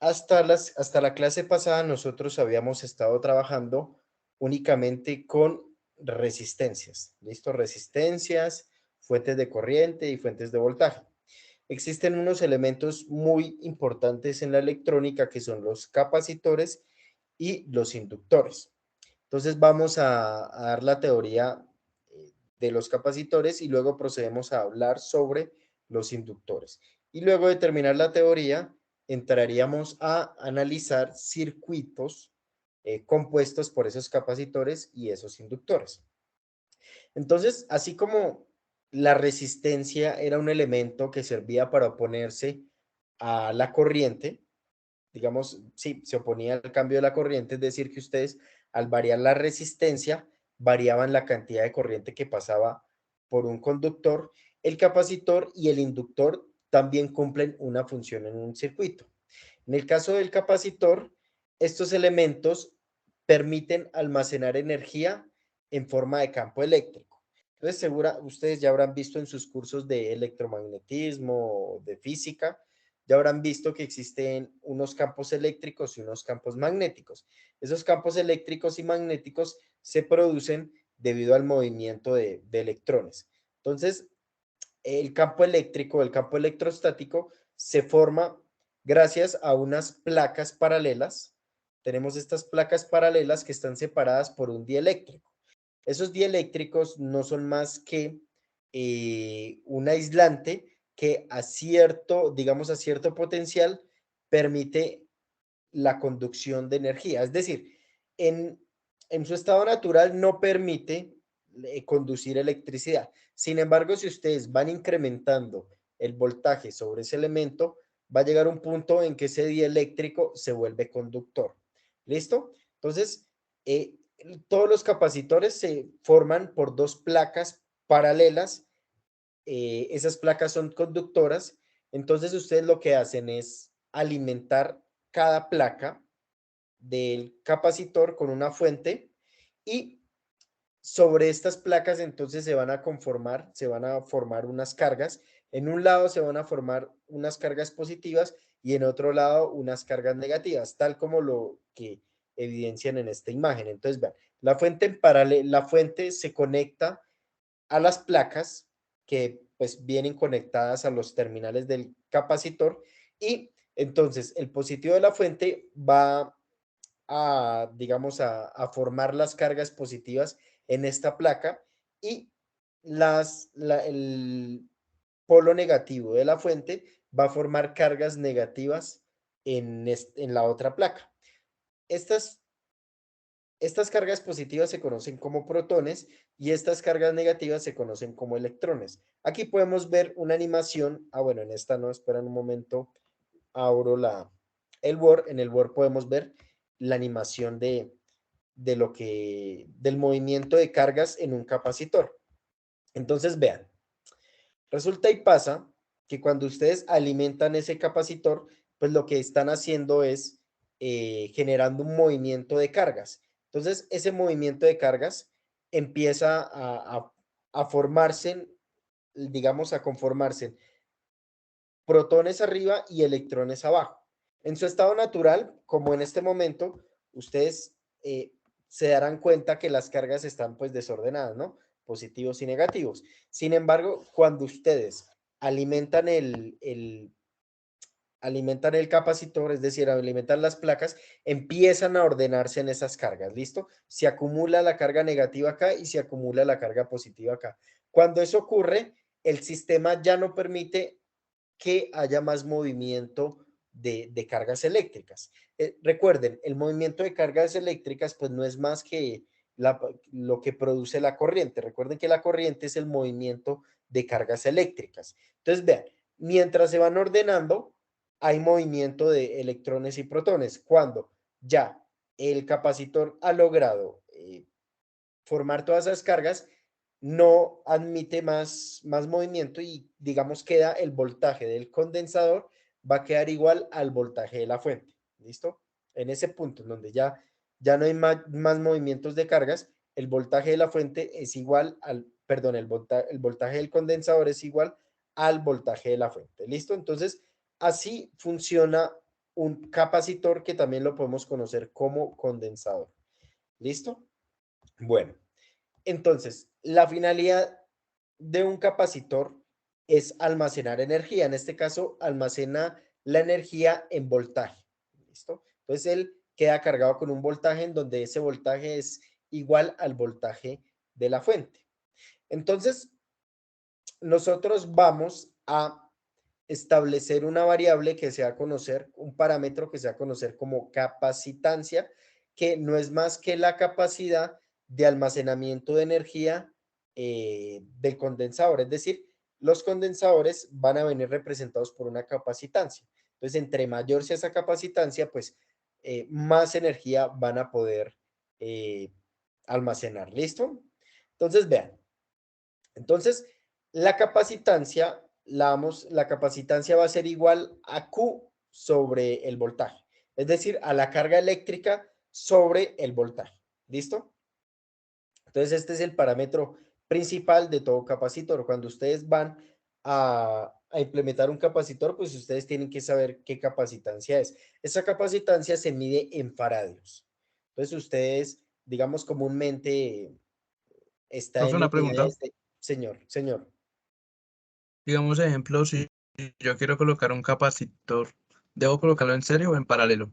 hasta la clase pasada nosotros habíamos estado trabajando únicamente con resistencias, ¿listo? Resistencias, fuentes de corriente y fuentes de voltaje. Existen unos elementos muy importantes en la electrónica que son los capacitores y los inductores. Entonces vamos a dar la teoría de los capacitores y luego procedemos a hablar sobre los inductores. Y luego de terminar la teoría, entraríamos a analizar circuitos compuestos por esos capacitores y esos inductores. Entonces, así como la resistencia era un elemento que servía para oponerse a la corriente, digamos, sí, se oponía al cambio de la corriente, es decir, que ustedes al variar la resistencia, variaban la cantidad de corriente que pasaba por un conductor. El capacitor y el inductor también cumplen una función en un circuito. En el caso del capacitor, estos elementos permiten almacenar energía en forma de campo eléctrico. Entonces, segura, ustedes ya habrán visto en sus cursos de electromagnetismo, de física, ya habrán visto que existen unos campos eléctricos y unos campos magnéticos. Esos campos eléctricos y magnéticos se producen debido al movimiento de electrones. Entonces, el campo eléctrico, el campo electrostático, se forma gracias a unas placas paralelas. Tenemos estas placas paralelas que están separadas por un dieléctrico. Esos dieléctricos no son más que un aislante que a cierto, digamos, a cierto potencial permite la conducción de energía. Es decir, en, en su estado natural no permite conducir electricidad. Sin embargo, si ustedes van incrementando el voltaje sobre ese elemento, va a llegar un punto en que ese dieléctrico se vuelve conductor. ¿Listo? Entonces, eh, todos los capacitores se forman por dos placas paralelas. Esas placas son conductoras. Entonces, ustedes lo que hacen es alimentar cada placa del capacitor con una fuente y sobre estas placas entonces se van a formar unas cargas. En un lado se van a formar unas cargas positivas y en otro lado unas cargas negativas, tal como lo que evidencian en esta imagen. Entonces, vean, la fuente en paralelo, la fuente se conecta a las placas que pues vienen conectadas a los terminales del capacitor y entonces el positivo de la fuente va a, digamos, a formar las cargas positivas en esta placa y el polo negativo de la fuente va a formar cargas negativas en la otra placa. Estas, estas cargas positivas se conocen como protones y estas cargas negativas se conocen como electrones. Aquí podemos ver una animación. Ah, bueno, en esta no, esperan un momento. Abro el Word. En el Word podemos ver la animación del movimiento de cargas en un capacitor. Entonces, vean, resulta y pasa que cuando ustedes alimentan ese capacitor, pues lo que están haciendo es generando un movimiento de cargas. Entonces, ese movimiento de cargas empieza a formarse, digamos, a conformarse protones arriba y electrones abajo. En su estado natural, como en este momento, ustedes se darán cuenta que las cargas están pues desordenadas, ¿no? Positivos y negativos. Sin embargo, cuando ustedes alimentan alimentan el capacitor, es decir, alimentan las placas, empiezan a ordenarse en esas cargas, ¿listo? Se acumula la carga negativa acá y se acumula la carga positiva acá. Cuando eso ocurre, el sistema ya no permite que haya más movimiento de cargas eléctricas. Recuerden, el movimiento de cargas eléctricas pues no es más que lo que produce la corriente. Recuerden que la corriente es el movimiento de cargas eléctricas. Entonces, vean, mientras se van ordenando, hay movimiento de electrones y protones. Cuando ya el capacitor ha logrado formar todas esas cargas, no admite más movimiento y digamos queda el voltaje del condensador va a quedar igual al voltaje de la fuente. ¿Listo? En ese punto en donde ya no hay más movimientos de cargas, el voltaje de la fuente es igual al, perdón, el voltaje del condensador es igual al voltaje de la fuente. ¿Listo? Entonces, así funciona un capacitor que también lo podemos conocer como condensador. ¿Listo? Bueno, entonces, la finalidad de un capacitor es almacenar energía. En este caso, almacena la energía en voltaje. ¿Listo? Entonces, él queda cargado con un voltaje en donde ese voltaje es igual al voltaje de la fuente. Entonces, nosotros vamos a establecer una variable que se va a conocer, un parámetro que se va a conocer como capacitancia, que no es más que la capacidad de almacenamiento de energía del condensador. Es decir, los condensadores van a venir representados por una capacitancia. Entonces, entre mayor sea esa capacitancia, pues más energía van a poder eh, almacenar. ¿Listo? Entonces, vean. Entonces, la capacitancia, la capacitancia va a ser igual a Q sobre el voltaje, es decir, a la carga eléctrica sobre el voltaje. ¿Listo? Entonces, este es el parámetro principal de todo capacitor. Cuando ustedes van a implementar un capacitor, pues ustedes tienen que saber qué capacitancia es. Esa capacitancia se mide en faradios. Entonces, ustedes, digamos, comúnmente está Profe, en una pregunta. unidades de... Señor. Digamos, ejemplo, si yo quiero colocar un capacitor, ¿debo colocarlo en serie o en paralelo?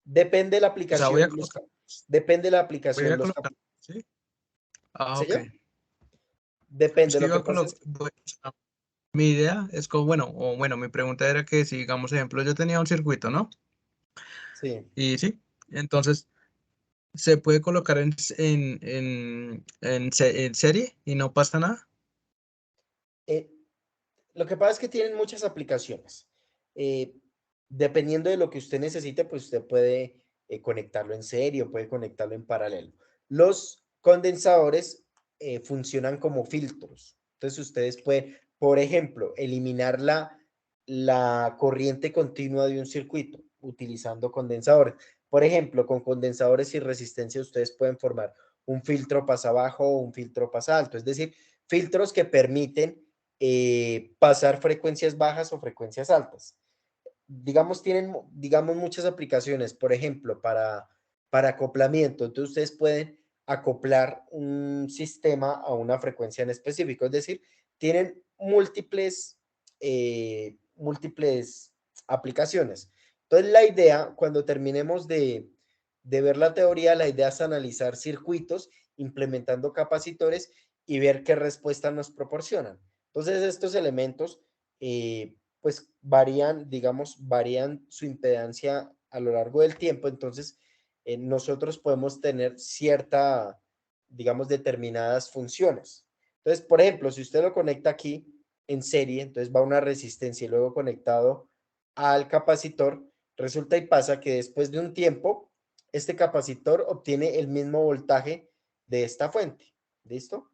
Depende de la O sea, voy a aplicación, colocar, depende de la voy aplicación, a colocar, ¿sí? Ah, ok. señor, depende, Es que lo iba que a pasa es colocar, mi idea es como, bueno, o bueno, mi pregunta era que si, digamos, ejemplo, yo tenía un circuito, ¿no? sí, Y sí, entonces se puede colocar en serie y no pasa nada. eh, lo que pasa es que tienen muchas aplicaciones. Eh, Dependiendo de lo que usted necesite, pues usted puede conectarlo en serie o puede conectarlo en paralelo. Los condensadores funcionan como filtros. Entonces ustedes pueden, por ejemplo, eliminar la corriente continua de un circuito utilizando condensadores. Por ejemplo, con condensadores y resistencia ustedes pueden formar un filtro pasa abajo o un filtro pasa alto, es decir, filtros que permiten pasar frecuencias bajas o frecuencias altas. Digamos, tienen, digamos, muchas aplicaciones, por ejemplo, para acoplamiento. Entonces, ustedes pueden acoplar un sistema a una frecuencia en específico, es decir, tienen múltiples aplicaciones. Entonces, la idea, cuando terminemos de ver la teoría, la idea es analizar circuitos implementando capacitores y ver qué respuesta nos proporcionan. Entonces, estos elementos, pues varían, digamos, varían su impedancia a lo largo del tiempo. Entonces, nosotros podemos tener cierta, digamos, determinadas funciones. Entonces, por ejemplo, si usted lo conecta aquí en serie, entonces va una resistencia y luego conectado al capacitor, resulta y pasa que después de un tiempo, este capacitor obtiene el mismo voltaje de esta fuente. ¿Listo?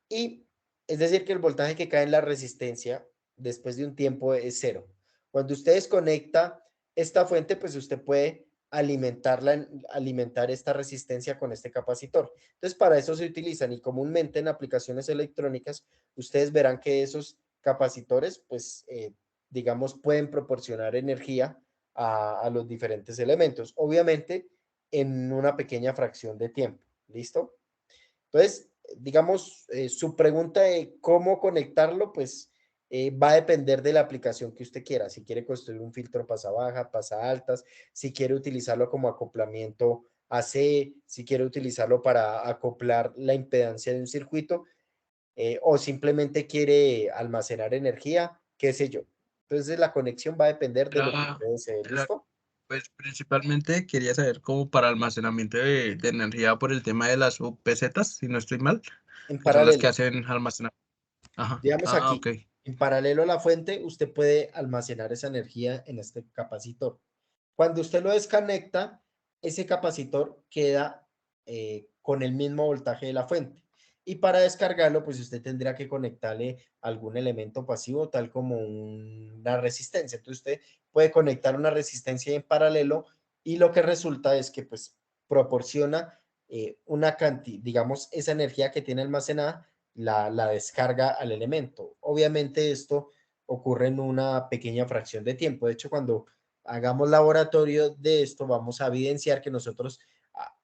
Y es decir, que el voltaje que cae en la resistencia después de un tiempo es cero. Cuando usted desconecta esta fuente, pues usted puede alimentar esta resistencia con este capacitor. Entonces, para eso se utilizan y comúnmente en aplicaciones electrónicas, ustedes verán que esos capacitores, pues, digamos, pueden proporcionar energía a los diferentes elementos, obviamente en una pequeña fracción de tiempo. ¿Listo? Entonces, digamos, su pregunta de cómo conectarlo, pues va a depender de la aplicación que usted quiera. Si quiere construir un filtro pasa baja, pasa altas, si quiere utilizarlo como acoplamiento AC, si quiere utilizarlo para acoplar la impedancia de un circuito, o simplemente quiere almacenar energía, qué sé yo. Entonces, la conexión va a depender de lo que Era, usted desee. era, ¿Listo? pues principalmente quería saber cómo para almacenamiento de energía por el tema de las UPZs, si no estoy mal, En que son las que paralelo. hacen almacenamiento. Ajá. Digamos Ah, ok. aquí, en paralelo a la fuente, usted puede almacenar esa energía en este capacitor. Cuando usted lo desconecta, ese capacitor queda con el mismo voltaje de la fuente. Y para descargarlo, pues usted tendrá que conectarle algún elemento pasivo, tal como una resistencia. Entonces usted puede conectar una resistencia en paralelo y lo que resulta es que pues proporciona una cantidad, digamos, esa energía que tiene almacenada la descarga al elemento. Obviamente esto ocurre en una pequeña fracción de tiempo. De hecho, cuando hagamos laboratorio de esto, vamos a evidenciar que nosotros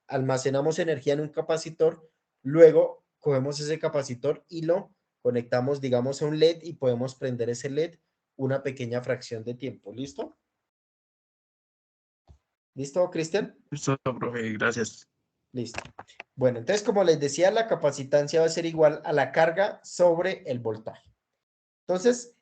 almacenamos energía en un capacitor, luego cogemos ese capacitor y lo conectamos, digamos, a un LED y podemos prender ese LED una pequeña fracción de tiempo. ¿Listo? ¿Listo, Cristian? Listo, profe, gracias. Listo. Bueno, entonces, como les decía, la capacitancia va a ser igual a la carga sobre el voltaje. Entonces,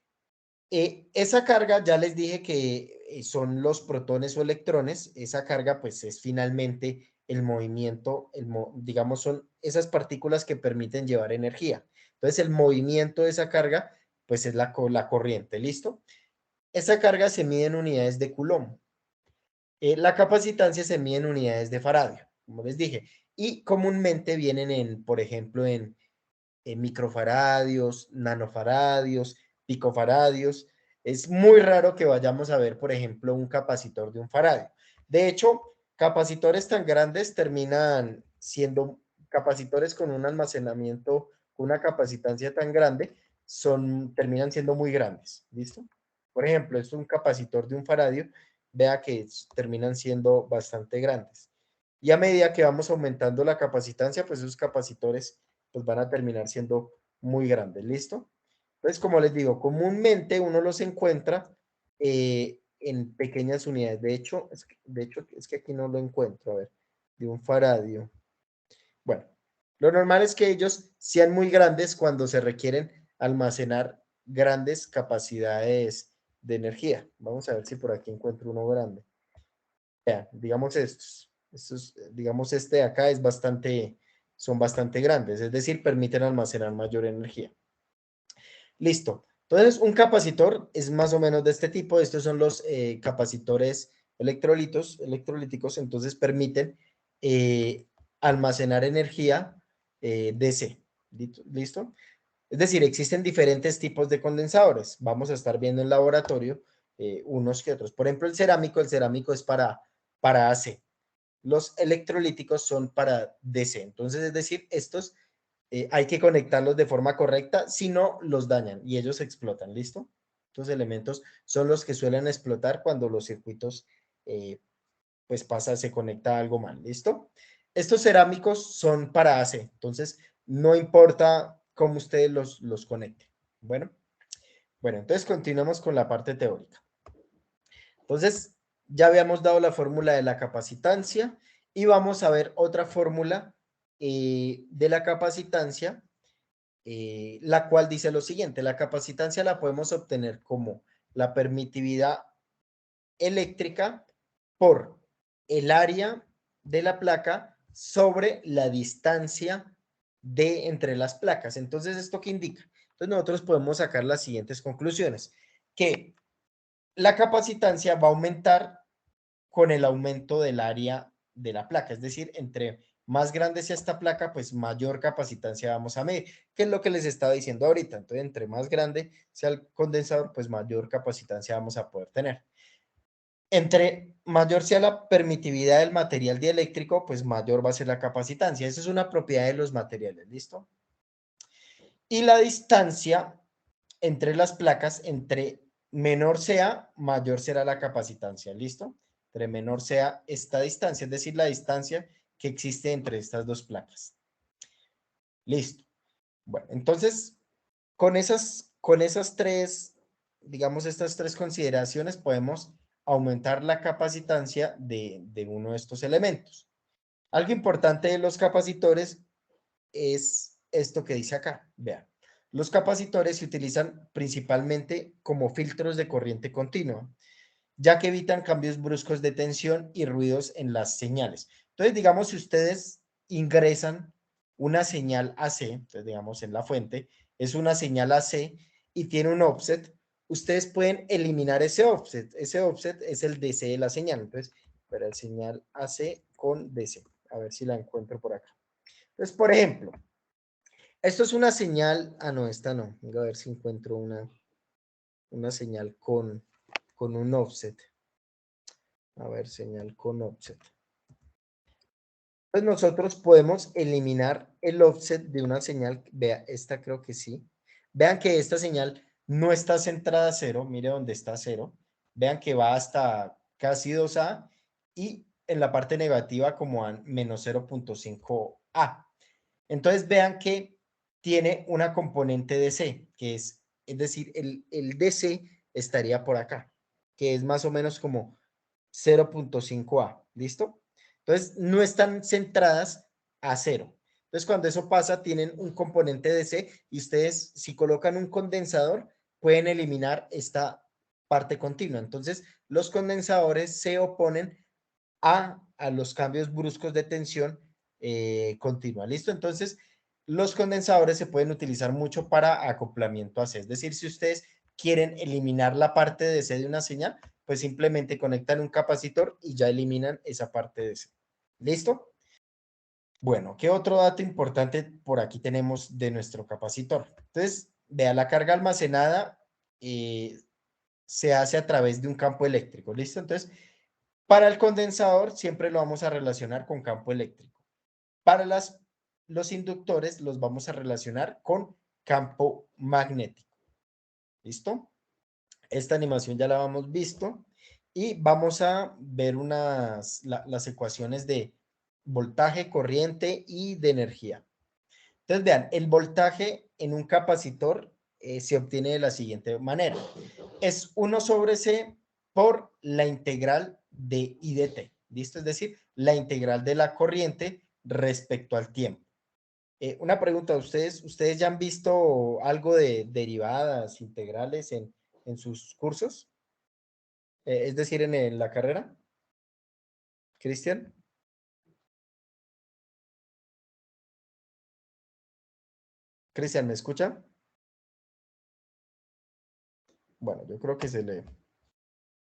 esa carga, ya les dije que son los protones o electrones. Esa carga, pues, es finalmente el movimiento, digamos, son esas partículas que permiten llevar energía. Entonces, el movimiento de esa carga, pues, es la corriente. ¿Listo? Esa carga se mide en unidades de Coulomb. La capacitancia se mide en unidades de faradio, como les dije, y comúnmente vienen en, por ejemplo, en microfaradios, nanofaradios, picofaradios. Es muy raro que vayamos a ver, por ejemplo, un capacitor de un faradio. De hecho, capacitores tan grandes terminan siendo capacitores con un almacenamiento, con una capacitancia tan grande, terminan siendo muy grandes. ¿Listo? Por ejemplo, es un capacitor de un faradio, vea que terminan siendo bastante grandes. Y a medida que vamos aumentando la capacitancia, pues esos capacitores pues van a terminar siendo muy grandes. ¿Listo? Entonces, como les digo, comúnmente uno los encuentra en pequeñas unidades. De hecho, es que aquí no lo encuentro. A ver, de un faradio. Bueno, lo normal es que ellos sean muy grandes cuando se requieren almacenar grandes capacidades de energía. Vamos a ver si por aquí encuentro uno grande. Vean, digamos estos, digamos este de acá son bastante grandes, es decir, permiten almacenar mayor energía. Listo. Entonces, un capacitor es más o menos de este tipo. Estos son los capacitores electrolíticos, entonces permiten almacenar energía DC. ¿Listo? Es decir, existen diferentes tipos de condensadores. Vamos a estar viendo en laboratorio unos que otros. Por ejemplo, el cerámico es para AC. Los electrolíticos son para DC. Entonces, es decir, estos hay que conectarlos de forma correcta, si no, los dañan y ellos explotan. ¿Listo? Estos elementos son los que suelen explotar cuando los circuitos, pues se conecta algo mal. ¿Listo? Estos cerámicos son para AC. Entonces, no importa cómo ustedes los conecten. Bueno, entonces continuamos con la parte teórica. Entonces, ya habíamos dado la fórmula de la capacitancia y vamos a ver otra fórmula de la capacitancia, la cual dice lo siguiente: la capacitancia la podemos obtener como la permitividad eléctrica por el área de la placa sobre la distancia de entre las placas. Entonces, ¿esto qué indica? Entonces, nosotros podemos sacar las siguientes conclusiones: que la capacitancia va a aumentar con el aumento del área de la placa, es decir, entre más grande sea esta placa, pues mayor capacitancia vamos a medir, que es lo que les estaba diciendo ahorita. Entonces, entre más grande sea el condensador, pues mayor capacitancia vamos a poder tener. Entre mayor sea la permitividad del material dieléctrico, pues mayor va a ser la capacitancia. Esa es una propiedad de los materiales, ¿listo? Y la distancia entre las placas, entre menor sea, mayor será la capacitancia, ¿listo? Entre menor sea esta distancia, es decir, la distancia que existe entre estas dos placas. Listo. Bueno, entonces, con esas tres, digamos, estas tres consideraciones, podemos aumentar la capacitancia de uno de estos elementos. Algo importante de los capacitores es esto que dice acá. Vean, los capacitores se utilizan principalmente como filtros de corriente continua, ya que evitan cambios bruscos de tensión y ruidos en las señales. Entonces, digamos, si ustedes ingresan una señal AC, entonces digamos en la fuente, es una señal AC y tiene un offset, ustedes pueden eliminar ese offset. Ese offset es el DC de la señal. Entonces, para el señal AC con DC. A ver si la encuentro por acá. Entonces, por ejemplo, esto es una señal, no, esta no. Voy a ver si encuentro una señal con un offset. A ver, señal con offset. Pues nosotros podemos eliminar el offset de una señal. Vea, esta creo que sí. Vean que esta señal no está centrada a cero. Mire dónde está cero. Vean que va hasta casi 2A, y en la parte negativa como a menos 0.5A. Entonces vean que tiene una componente DC, que es decir, el DC estaría por acá, que es más o menos como 0.5A, ¿listo? Entonces no están centradas a cero. Entonces cuando eso pasa, tienen un componente DC y ustedes si colocan un condensador, pueden eliminar esta parte continua. Entonces los condensadores se oponen a los cambios bruscos de tensión continua. ¿Listo? Entonces, los condensadores se pueden utilizar mucho para acoplamiento AC. Es decir, si ustedes quieren eliminar la parte de C de una señal, pues simplemente conectan un capacitor y ya eliminan esa parte de C. ¿Listo? Bueno, ¿qué otro dato importante por aquí tenemos de nuestro capacitor? Entonces, vea, la carga almacenada se hace a través de un campo eléctrico. ¿Listo? Entonces, para el condensador siempre lo vamos a relacionar con campo eléctrico. Para los inductores los vamos a relacionar con campo magnético. ¿Listo? Esta animación ya la hemos visto y vamos a ver las ecuaciones de voltaje, corriente y de energía. Entonces, vean, el voltaje en un capacitor se obtiene de la siguiente manera. Es 1 sobre C por la integral de I de T. ¿Listo? Es decir, la integral de la corriente respecto al tiempo. Una pregunta, ¿ustedes ya han visto algo de derivadas, integrales en sus cursos? Es decir, en la carrera. Cristian. Cristian, ¿me escucha? Bueno, yo creo que se le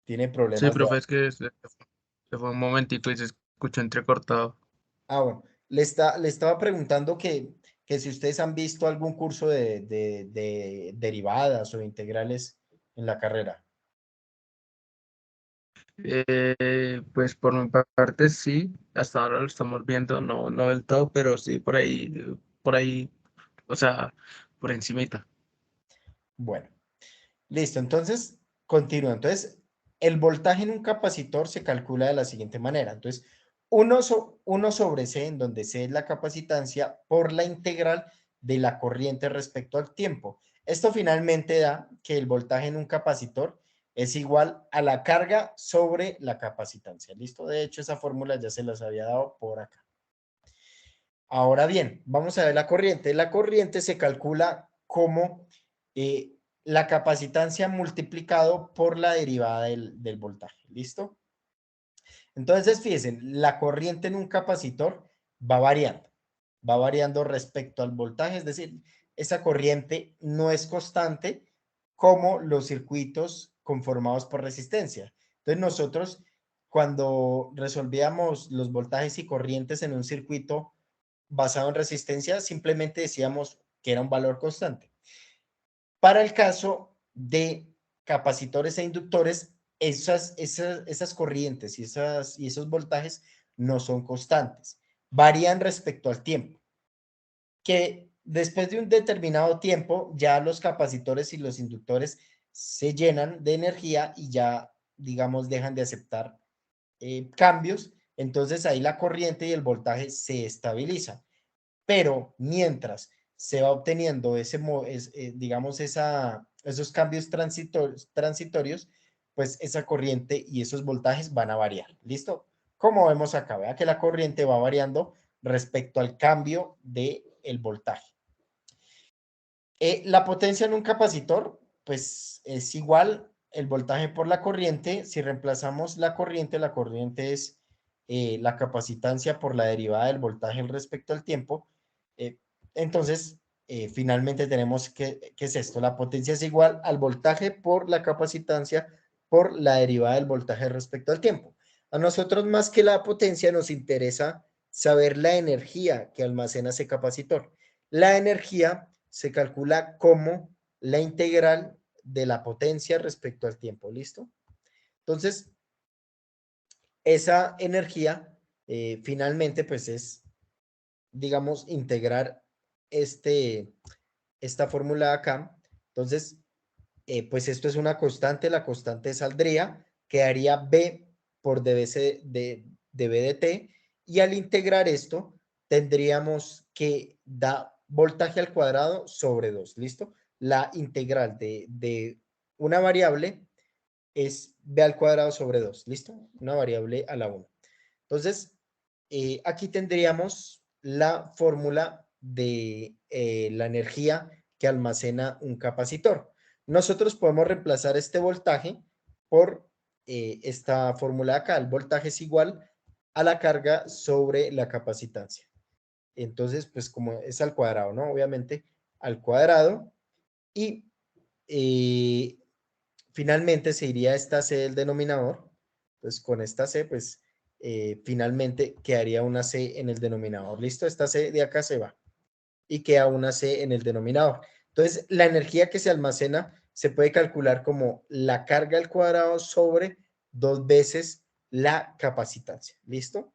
tiene Sí, problemas de... profe, es que se fue un momentito y se escuchó entrecortado. Ah, bueno, le estaba preguntando que si ustedes han visto algún curso de derivadas o integrales en la carrera. Pues por mi parte sí, hasta ahora lo estamos viendo, no, no del todo, pero sí por ahí, o sea, por encimita. Bueno, listo. Entonces, continúa. Entonces, el voltaje en un capacitor se calcula de la siguiente manera. Entonces, 1 sobre C, en donde C es la capacitancia, por la integral de la corriente respecto al tiempo. Esto finalmente da que el voltaje en un capacitor es igual a la carga sobre la capacitancia. ¿Listo? De hecho, esa fórmula ya se las había dado por acá. Ahora bien, vamos a ver la corriente. La corriente se calcula como la capacitancia multiplicado por la derivada del voltaje. ¿Listo? Entonces, fíjense, la corriente en un capacitor va variando. Va variando respecto al voltaje, es decir, esa corriente no es constante como los circuitos conformados por resistencia. Entonces, nosotros cuando resolvíamos los voltajes y corrientes en un circuito basado en resistencia, simplemente decíamos que era un valor constante. Para el caso de capacitores e inductores, esas corrientes y esos voltajes no son constantes, varían respecto al tiempo, que después de un determinado tiempo ya los capacitores y los inductores se llenan de energía y ya, digamos, dejan de aceptar cambios, entonces ahí la corriente y el voltaje se estabilizan. Pero mientras se va obteniendo digamos, esos cambios transitorios, pues esa corriente y esos voltajes van a variar. ¿Listo? Como vemos acá, vea que la corriente va variando respecto al cambio del voltaje. La potencia en un capacitor, pues es igual el voltaje por la corriente. Si reemplazamos la corriente es la capacitancia por la derivada del voltaje respecto al tiempo. Eh, entonces, finalmente tenemos ¿qué es esto? La potencia es igual al voltaje por la capacitancia por la derivada del voltaje respecto al tiempo. A nosotros más que la potencia nos interesa saber la energía que almacena ese capacitor. La energía se calcula como la integral de la potencia respecto al tiempo, ¿listo? Entonces, esa energía finalmente pues es, digamos, integrar esta fórmula acá. Entonces, pues esto es una constante, la constante saldría, quedaría B por dBc de B de T, y al integrar esto tendríamos que da voltaje al cuadrado sobre 2, ¿listo? La integral de una variable es B al cuadrado sobre 2, ¿listo? Una variable a la 1. Entonces, aquí tendríamos la fórmula de la energía que almacena un capacitor. Nosotros podemos reemplazar este voltaje por esta fórmula de acá. El voltaje es igual a la carga sobre la capacitancia. Entonces, pues como es al cuadrado, ¿no? Obviamente al cuadrado. Y eh, finalmente se iría esta C del denominador. Pues con esta C, pues finalmente quedaría una C en el denominador. ¿Listo? Esta C de acá se va y queda una C en el denominador. Entonces, la energía que se almacena se puede calcular como la carga al cuadrado sobre 2 veces la capacitancia. ¿Listo?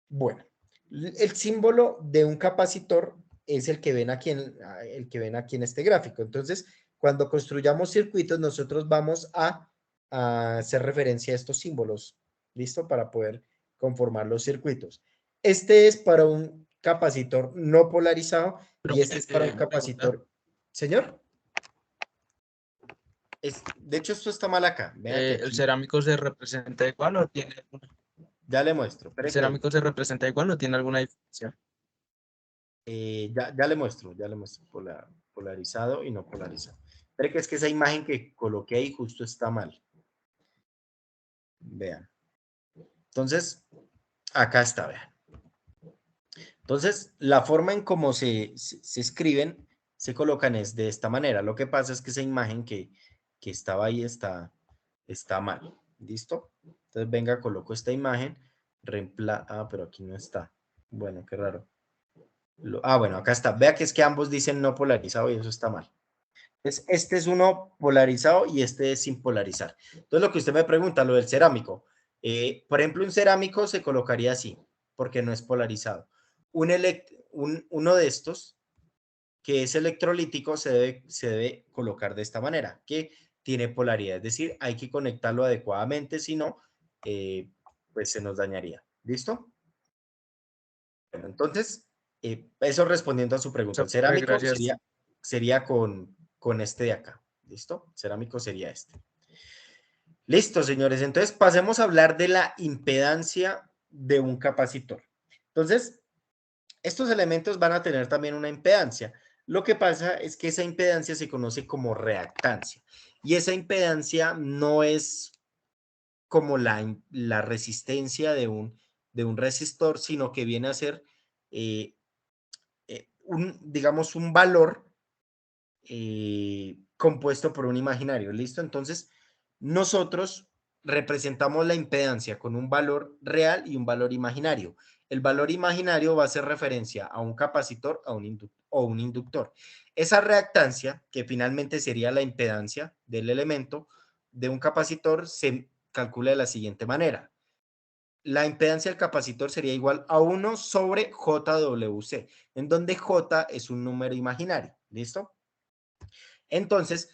Bueno, el símbolo de un capacitor es el que ven aquí en este gráfico. Entonces, cuando construyamos circuitos, nosotros vamos a hacer referencia a estos símbolos, ¿listo? Para poder conformar los circuitos. Este es para un capacitor no polarizado Pero, y este es para un una pregunta. capacitor. Señor, de hecho esto está mal acá. Vea que ¿El aquí, cerámico se representa igual o tiene ya le muestro. el Espere que le cerámico se representa igual o tiene alguna diferencia? ya le muestro, polarizado y no polarizado. Pero que es que esa imagen que coloqué ahí justo está mal. Vean. Entonces, acá está, vean. Entonces, la forma en cómo se escriben, se colocan es de esta manera. Lo que pasa es que esa imagen que estaba ahí está mal. ¿Listo? Entonces, venga, coloco esta imagen. Pero aquí no está. Bueno, qué raro. Bueno, acá está. Vea que es que ambos dicen no polarizado y eso está mal. Entonces, este es uno polarizado y este es sin polarizar. Entonces, lo que usted me pregunta, lo del cerámico. Por ejemplo, un cerámico se colocaría así, porque no es polarizado. Uno de estos, que es electrolítico, se debe colocar de esta manera, que tiene polaridad. Es decir, hay que conectarlo adecuadamente, si no, eh, pues se nos dañaría. ¿Listo? Bueno, entonces, eso respondiendo a su pregunta. El cerámico Gracias. sería con este de acá. ¿Listo? Cerámico sería este. Listo, señores. Entonces, pasemos a hablar de la impedancia de un capacitor. Entonces, estos elementos van a tener también una impedancia. Lo que pasa es que esa impedancia se conoce como reactancia. Y esa impedancia no es como la resistencia de un resistor, sino que viene a ser eh, digamos, un valor compuesto por un imaginario. ¿Listo? Entonces, nosotros representamos la impedancia con un valor real y un valor imaginario. El valor imaginario va a hacer referencia a un capacitor o un inductor. Esa reactancia, que finalmente sería la impedancia del elemento de un capacitor, se calcula de la siguiente manera. La impedancia del capacitor sería igual a 1 sobre JWC, en donde J es un número imaginario. ¿Listo? Entonces,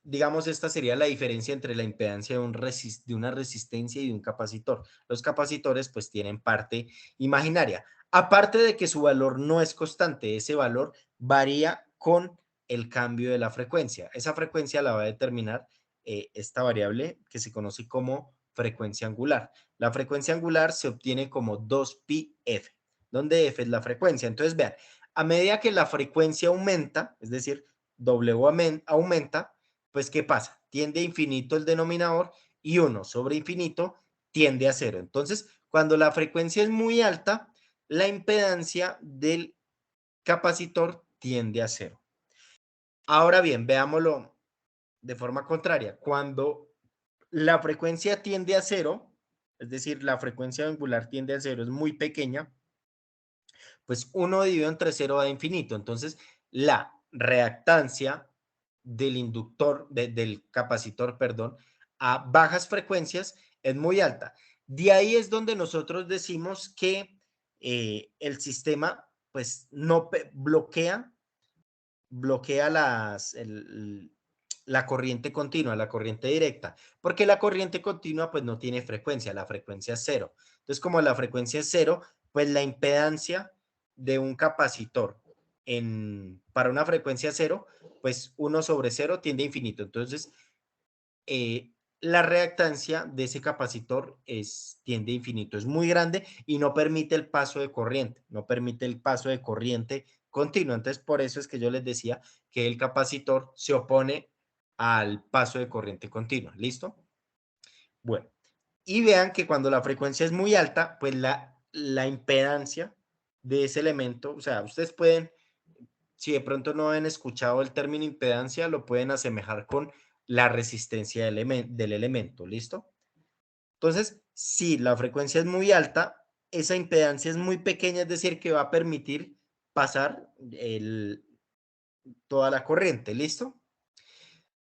digamos, esta sería la diferencia entre la impedancia de una resistencia y de un capacitor. Los capacitores pues tienen parte imaginaria. Aparte de que su valor no es constante, ese valor varía con el cambio de la frecuencia. Esa frecuencia la va a determinar esta variable que se conoce como frecuencia angular. La frecuencia angular se obtiene como 2πf, donde f es la frecuencia. Entonces, vean, a medida que la frecuencia aumenta, es decir, W aumenta, pues ¿qué pasa? Tiende a infinito el denominador y 1 sobre infinito tiende a 0. Entonces, cuando la frecuencia es muy alta, la impedancia del capacitor tiende a 0. Ahora bien, veámoslo de forma contraria. Cuando la frecuencia tiende a 0, es decir, la frecuencia angular tiende a 0, es muy pequeña, pues 1 dividido entre 0 da infinito. Entonces, la reactancia del inductor, del capacitor, perdón, a bajas frecuencias es muy alta. De ahí es donde nosotros decimos que el sistema pues no bloquea la corriente continua, la corriente directa, porque la corriente continua pues no tiene frecuencia, la frecuencia es cero. Entonces, como la frecuencia es cero, pues la impedancia de un capacitor para una frecuencia cero, pues 1/0 tiende a infinito. Entonces, la reactancia de ese capacitor tiende a infinito, es muy grande y no permite el paso de corriente, no permite el paso de corriente continua. Entonces, por eso es que yo les decía que el capacitor se opone al paso de corriente continua. ¿Listo? Bueno, y vean que cuando la frecuencia es muy alta, pues la impedancia de ese elemento, o sea, ustedes pueden, si de pronto no han escuchado el término impedancia, lo pueden asemejar con la resistencia del elemento, ¿listo? Entonces, si la frecuencia es muy alta, esa impedancia es muy pequeña, es decir, que va a permitir pasar toda la corriente, ¿listo?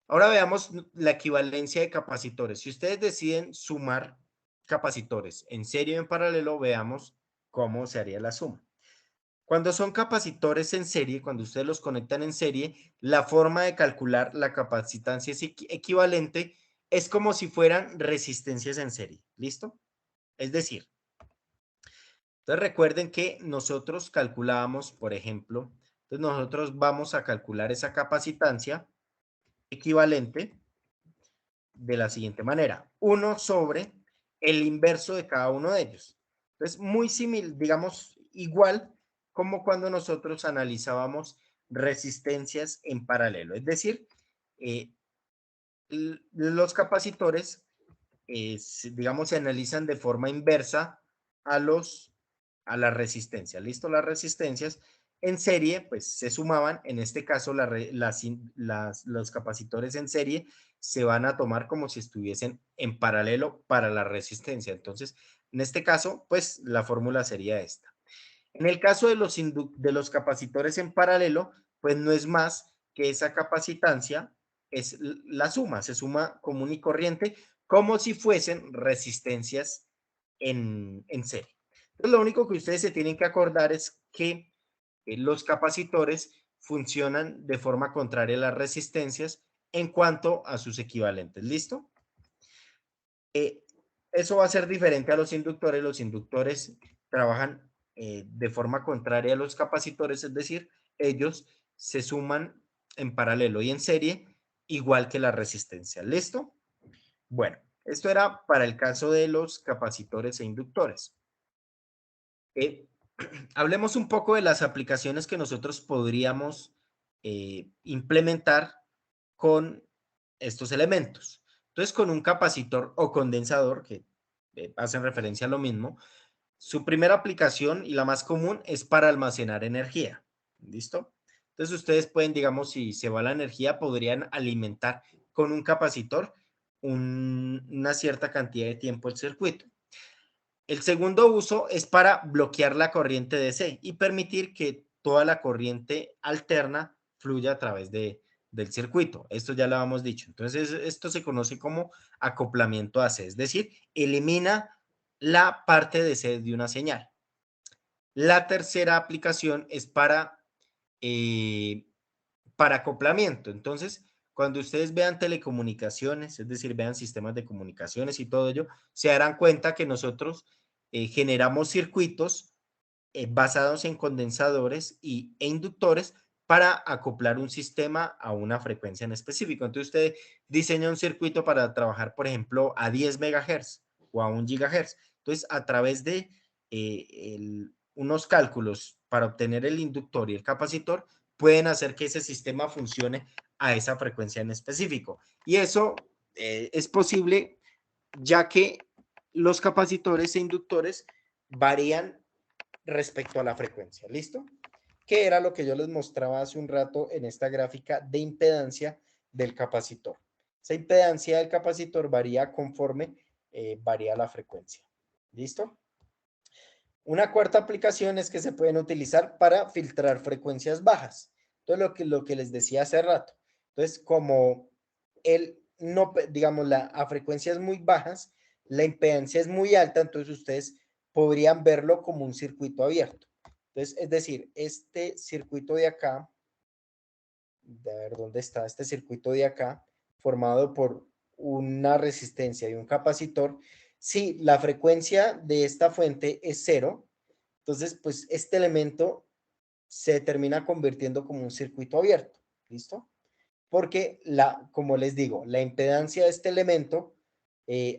Ahora veamos la equivalencia de capacitores. Si ustedes deciden sumar capacitores en serie o en paralelo, veamos cómo se haría la suma. Cuando son capacitores en serie, cuando ustedes los conectan en serie, la forma de calcular la capacitancia equivalente es como si fueran resistencias en serie. ¿Listo? Es decir, entonces recuerden que nosotros calculábamos, por ejemplo, entonces nosotros vamos a calcular esa capacitancia equivalente de la siguiente manera. 1 sobre el inverso de cada uno de ellos. Entonces, muy similar, digamos, igual como cuando nosotros analizábamos resistencias en paralelo. Es decir, eh, los capacitores, digamos, se analizan de forma inversa a a las resistencias. ¿Listo? Las resistencias en serie, pues se sumaban. En este caso, los capacitores en serie se van a tomar como si estuviesen en paralelo para la resistencia. Entonces, en este caso, pues la fórmula sería esta. En el caso de de los capacitores en paralelo, pues no es más que esa capacitancia es la suma, se suma común y corriente como si fuesen resistencias en serie. Entonces, lo único que ustedes se tienen que acordar es que los capacitores funcionan de forma contraria a las resistencias en cuanto a sus equivalentes. ¿Listo? Eh, Eso va a ser diferente a los inductores. Los inductores trabajan de forma contraria a los capacitores, es decir, ellos se suman en paralelo y en serie, igual que la resistencia. ¿Listo? Bueno, esto era para el caso de los capacitores e inductores. Eh, Hablemos un poco de las aplicaciones que nosotros podríamos implementar con estos elementos. Entonces, con un capacitor o condensador, que hacen referencia a lo mismo, su primera aplicación y la más común es para almacenar energía. ¿Listo? Entonces, ustedes pueden, digamos, si se va la energía, podrían alimentar con un capacitor una cierta cantidad de tiempo el circuito. El segundo uso es para bloquear la corriente DC y permitir que toda la corriente alterna fluya a través del circuito. Esto ya lo habíamos dicho. Entonces, esto se conoce como acoplamiento AC, es decir, elimina la parte DC de una señal. La tercera aplicación es para acoplamiento. Entonces, cuando ustedes vean telecomunicaciones, es decir, vean sistemas de comunicaciones y todo ello, se darán cuenta que nosotros generamos circuitos basados en condensadores e inductores para acoplar un sistema a una frecuencia en específico. Entonces, usted diseña un circuito para trabajar, por ejemplo, a 10 megahertz o a 1 gigahertz. Entonces, a través de unos cálculos para obtener el inductor y el capacitor, pueden hacer que ese sistema funcione a esa frecuencia en específico. Y eso es posible ya que los capacitores e inductores varían respecto a la frecuencia. ¿Listo? Que era lo que yo les mostraba hace un rato en esta gráfica de impedancia del capacitor. Esa impedancia del capacitor varía conforme varía la frecuencia. ¿Listo? Una cuarta aplicación es que se pueden utilizar para filtrar frecuencias bajas. Entonces, lo que les decía hace rato. Entonces, como el no, digamos, a frecuencias muy bajas, la impedancia es muy alta, entonces ustedes podrían verlo como un circuito abierto. Entonces, es decir, este circuito de acá, de ver dónde está este circuito de acá, formado por una resistencia y un capacitor, si la frecuencia de esta fuente es cero, entonces pues este elemento se termina convirtiendo como un circuito abierto, ¿listo? Porque como les digo, la impedancia de este elemento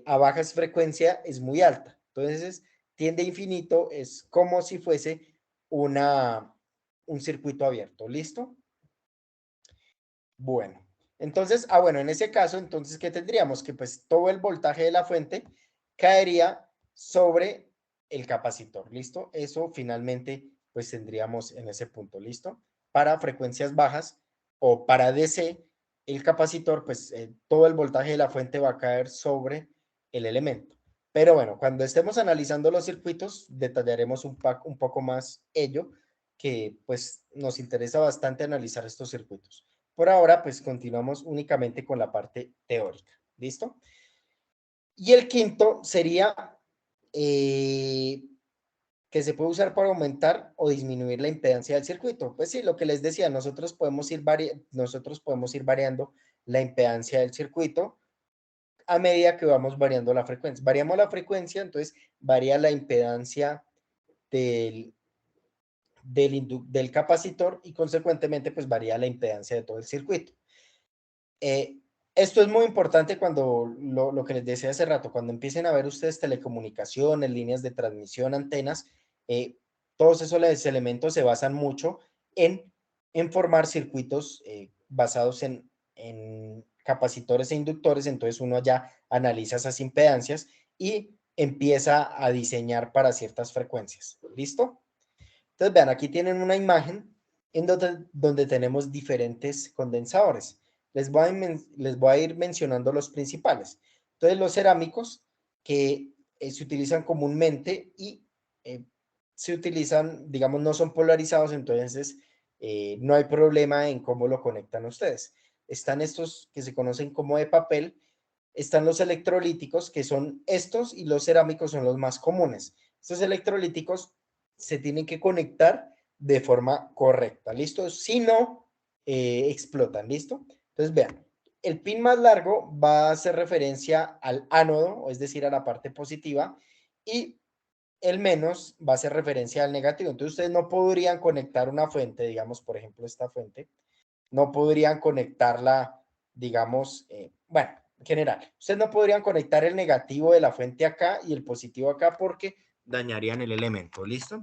a bajas frecuencia es muy alta. Entonces, tiende a infinito, es como si fuese un circuito abierto. ¿Listo? Bueno, entonces, bueno, en ese caso, entonces, ¿qué tendríamos? Que pues todo el voltaje de la fuente caería sobre el capacitor. ¿Listo? Eso finalmente, pues tendríamos en ese punto. ¿Listo? Para frecuencias bajas o para DC, el capacitor, pues todo el voltaje de la fuente va a caer sobre el elemento. Pero bueno, cuando estemos analizando los circuitos, detallaremos un poco más ello, que pues nos interesa bastante analizar estos circuitos. Por ahora, pues continuamos únicamente con la parte teórica. ¿Listo? Y el quinto sería que se puede usar para aumentar o disminuir la impedancia del circuito. Pues sí, lo que les decía, nosotros podemos ir variando la impedancia del circuito a medida que vamos variando la frecuencia. Variamos la frecuencia, entonces varía la impedancia del, del capacitor y consecuentemente pues varía la impedancia de todo el circuito. Eh, Esto es muy importante cuando lo que les decía hace rato, cuando empiecen a ver ustedes telecomunicaciones, líneas de transmisión, antenas, todos esos elementos se basan mucho en formar circuitos basados en capacitores e inductores, entonces uno ya analiza esas impedancias y empieza a diseñar para ciertas frecuencias. ¿Listo? Entonces, vean, aquí tienen una imagen en donde tenemos diferentes condensadores. Les voy a ir mencionando los principales. Entonces, los cerámicos que se utilizan comúnmente y se utilizan, digamos, no son polarizados, entonces no hay problema en cómo lo conectan ustedes. Están estos que se conocen como de papel, están los electrolíticos, que son estos, y los cerámicos son los más comunes. Estos electrolíticos se tienen que conectar de forma correcta, ¿listo? Si no, explotan, ¿listo? Entonces, vean, el pin más largo va a hacer referencia al ánodo, es decir, a la parte positiva, y el menos va a hacer referencia al negativo. Entonces, ustedes no podrían conectar una fuente, digamos, por ejemplo, esta fuente, no podrían conectarla, digamos, bueno, en general, ustedes no podrían conectar el negativo de la fuente acá y el positivo acá porque dañarían el elemento, ¿listo?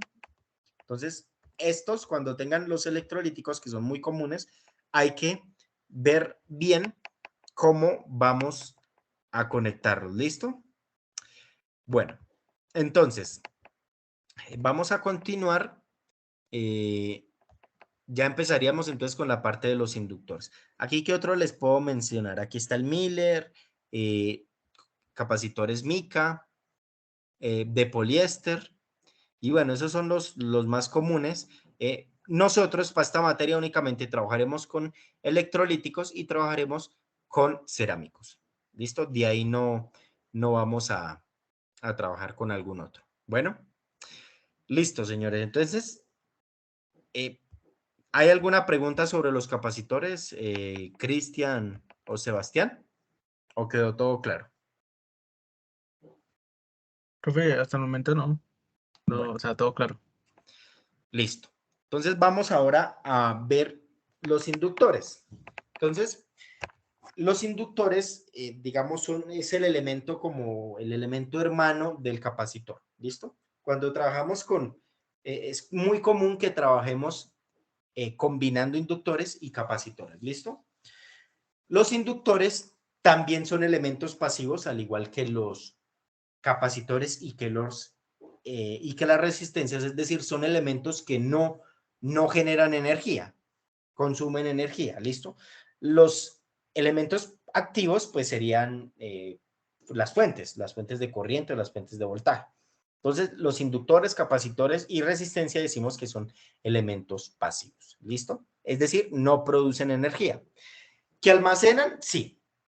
Entonces, estos, cuando tengan los electrolíticos, que son muy comunes, hay que ver bien cómo vamos a conectarlos, ¿listo? Bueno, entonces, vamos a continuar. Ya empezaríamos entonces con la parte de los inductores. Aquí, ¿qué otro les puedo mencionar? Aquí está el Miller, capacitores mica, de poliéster. Y bueno, esos son los más comunes. Nosotros para esta materia únicamente trabajaremos con electrolíticos y trabajaremos con cerámicos. ¿Listo? De ahí no vamos a trabajar con algún otro. Bueno, listo, señores. Entonces, eh, ¿hay alguna pregunta sobre los capacitores, Cristian o Sebastián? ¿O quedó todo claro? Profe, hasta el momento no. No, Bueno, o sea, todo claro. listo. Entonces vamos ahora a ver los inductores. Entonces, los inductores, digamos, es el elemento como el elemento hermano del capacitor. ¿Listo? Cuando trabajamos es muy común que trabajemos combinando inductores y capacitores. ¿Listo? Los inductores también son elementos pasivos, al igual que los capacitores y que las resistencias, es decir, son elementos que no generan energía, consumen energía, ¿listo? Los elementos activos, pues serían las fuentes de corriente o las fuentes de voltaje. Entonces, los inductores, capacitores y resistencia decimos que son elementos pasivos, ¿listo? Es decir, no producen energía. ¿Que almacenan? Sí.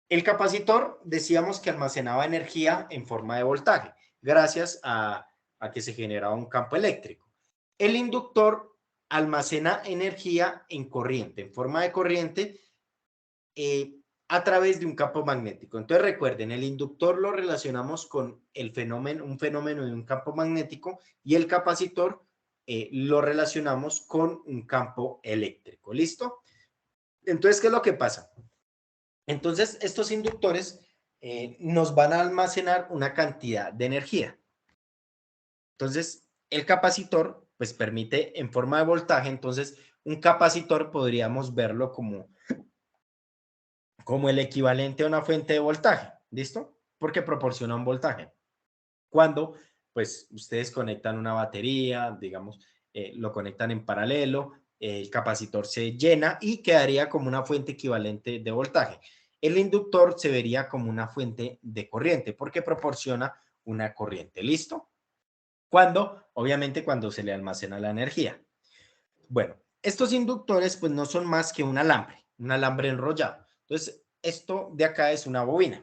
El capacitor decíamos que almacenaba energía en forma de voltaje, gracias a que se generaba un campo eléctrico. El inductor almacena energía en corriente, en forma de corriente, a través de un campo magnético. Entonces recuerden, el inductor lo relacionamos con un fenómeno de un campo magnético, y el capacitor lo relacionamos con un campo eléctrico. ¿Listo? Entonces, ¿qué es lo que pasa? Entonces, estos inductores nos van a almacenar una cantidad de energía. Entonces, el capacitor, pues permite en forma de voltaje. Entonces, un capacitor podríamos verlo como el equivalente a una fuente de voltaje. ¿Listo? Porque proporciona un voltaje. Cuando, pues, ustedes conectan una batería, digamos, lo conectan en paralelo, el capacitor se llena y quedaría como una fuente equivalente de voltaje. El inductor se vería como una fuente de corriente porque proporciona una corriente. ¿Listo? Obviamente, cuando se le almacena la energía. Bueno, estos inductores pues no son más que un alambre enrollado. Entonces, esto de acá es una bobina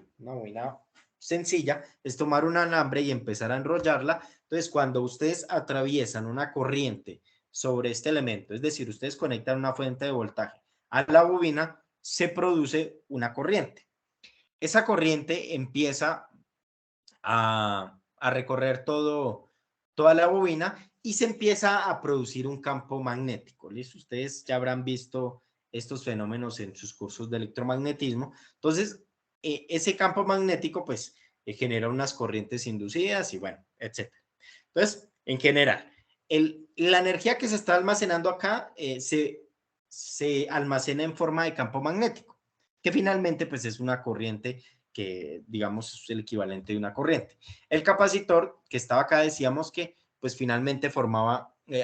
sencilla, es tomar un alambre y empezar a enrollarla. Entonces, cuando ustedes atraviesan una corriente sobre este elemento, es decir, ustedes conectan una fuente de voltaje a la bobina, se produce una corriente. Esa corriente empieza a recorrer toda la bobina y se empieza a producir un campo magnético. ¿Listo? Ustedes ya habrán visto estos fenómenos en sus cursos de electromagnetismo. Entonces, ese campo magnético pues genera unas corrientes inducidas y bueno, etcétera. Entonces, en general, la energía que se está almacenando acá se almacena en forma de campo magnético, que finalmente pues es una corriente que, digamos, es el equivalente de una corriente. El capacitor que estaba acá, decíamos que pues finalmente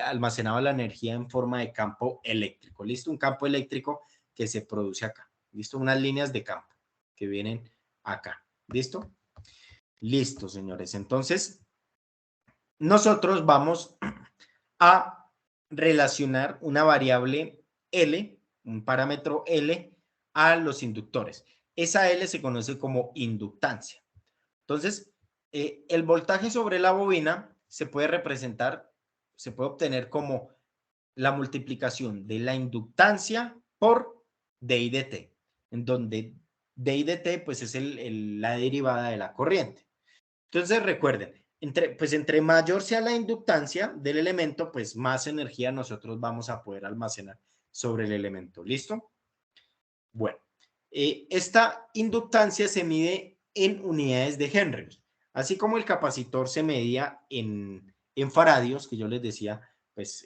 almacenaba la energía en forma de campo eléctrico. ¿Listo? Un campo eléctrico que se produce acá. ¿Listo? Unas líneas de campo que vienen acá. ¿Listo? Listo, señores. Entonces, nosotros vamos a relacionar una variable L, un parámetro L, a los inductores. Esa L se conoce como inductancia. Entonces, el voltaje sobre la bobina se puede obtener como la multiplicación de la inductancia por d I dt, en donde d I dt pues es la derivada de la corriente. Entonces recuerden, entre mayor sea la inductancia del elemento, pues más energía nosotros vamos a poder almacenar sobre el elemento. ¿Listo? Bueno, esta inductancia se mide en unidades de Henry, así como el capacitor se medía en faradios, que yo les decía, pues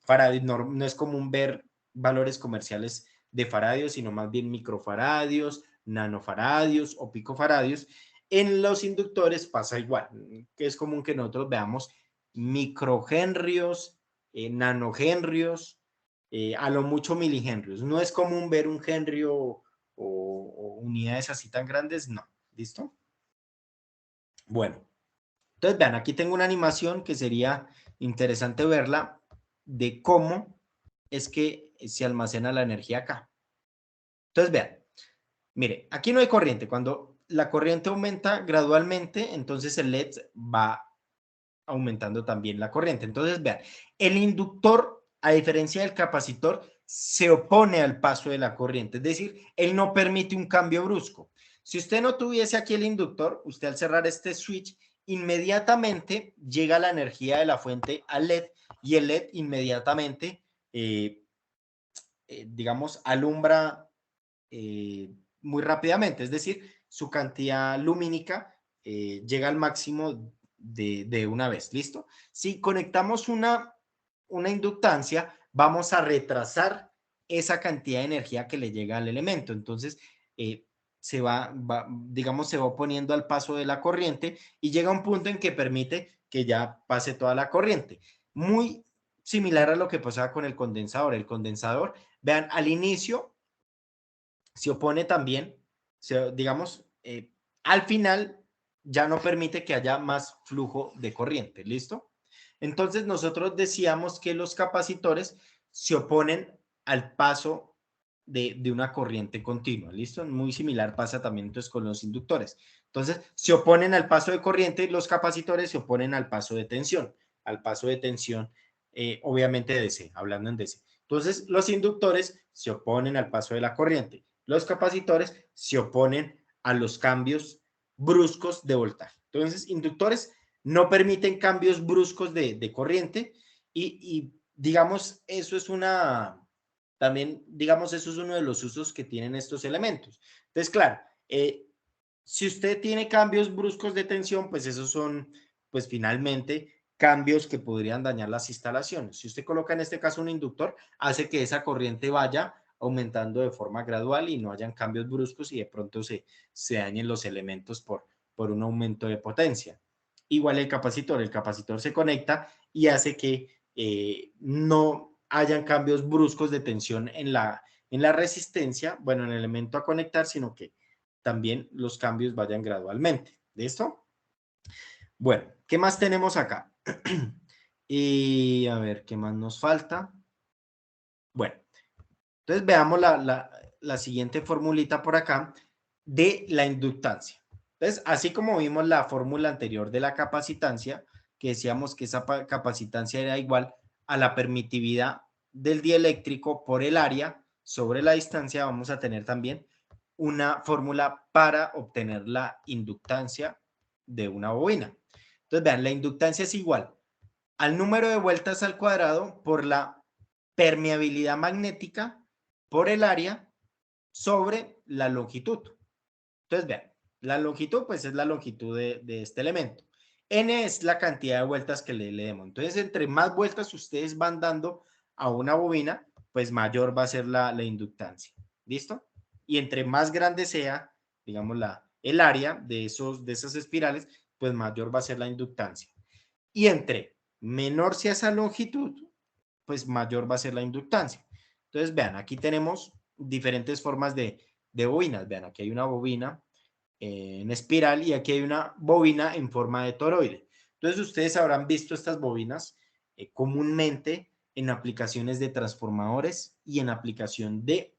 faradios, no es común ver valores comerciales de faradios, sino más bien microfaradios, nanofaradios o picofaradios. En los inductores pasa igual, que es común que nosotros veamos microhenrios, nanohenrios, a lo mucho milihenrios. No es común ver un henrio o unidades así tan grandes, no. ¿Listo? Bueno, entonces vean, aquí tengo una animación que sería interesante verla de cómo es que se almacena la energía acá. Entonces vean, mire, aquí no hay corriente. Cuando la corriente aumenta gradualmente, entonces el LED va aumentando también la corriente. Entonces vean, el inductor, a diferencia del capacitor, se opone al paso de la corriente, es decir, él no permite un cambio brusco. Si usted no tuviese aquí el inductor, usted al cerrar este switch, inmediatamente llega la energía de la fuente al LED y el LED inmediatamente, digamos, alumbra muy rápidamente, es decir, su cantidad lumínica llega al máximo de una vez. ¿Listo? Si conectamos una inductancia, vamos a retrasar esa cantidad de energía que le llega al elemento. Entonces, digamos, se va oponiendo al paso de la corriente y llega un punto en que permite que ya pase toda la corriente. Muy similar a lo que pasaba con el condensador. El condensador, vean, al inicio se opone también, digamos, al final ya no permite que haya más flujo de corriente. ¿Listo? Entonces nosotros decíamos que los capacitores se oponen al paso de una corriente continua. ¿Listo? Muy similar pasa también entonces con los inductores. Entonces se oponen al paso de corriente y los capacitores se oponen al paso de tensión. Al paso de tensión obviamente DC, hablando en DC. Entonces, los inductores se oponen al paso de la corriente. Los capacitores se oponen a los cambios bruscos de voltaje. Entonces, inductores no permiten cambios bruscos de corriente y, digamos, eso es también, digamos, eso es uno de los usos que tienen estos elementos. Entonces, claro, si usted tiene cambios bruscos de tensión, pues esos son, pues finalmente, cambios que podrían dañar las instalaciones. Si usted coloca en este caso un inductor, hace que esa corriente vaya aumentando de forma gradual y no hayan cambios bruscos y de pronto se dañen los elementos por un aumento de potencia. Igual el capacitor se conecta y hace que no hayan cambios bruscos de tensión en la resistencia, bueno, en el elemento a conectar, sino que también los cambios vayan gradualmente. ¿Listo? Bueno, ¿qué más tenemos acá? Y a ver, ¿qué más nos falta? Bueno, entonces veamos la siguiente formulita por acá de la inductancia. Entonces, así como vimos la fórmula anterior de la capacitancia, que decíamos que esa capacitancia era igual a la permitividad del dieléctrico por el área sobre la distancia, vamos a tener también una fórmula para obtener la inductancia de una bobina. Entonces, vean, la inductancia es igual al número de vueltas al cuadrado por la permeabilidad magnética por el área sobre la longitud. Entonces, vean, la longitud, pues es la longitud de este elemento. N es la cantidad de vueltas que le demos. Entonces, entre más vueltas ustedes van dando a una bobina, pues mayor va a ser la inductancia. ¿Listo? Y entre más grande sea, digamos, el área de esas espirales, pues mayor va a ser la inductancia. Y entre menor sea esa longitud, pues mayor va a ser la inductancia. Entonces, vean, aquí tenemos diferentes formas de bobinas. Vean, aquí hay una bobina en espiral y aquí hay una bobina en forma de toroide. Entonces, ustedes habrán visto estas bobinas comúnmente en aplicaciones de transformadores y en aplicación de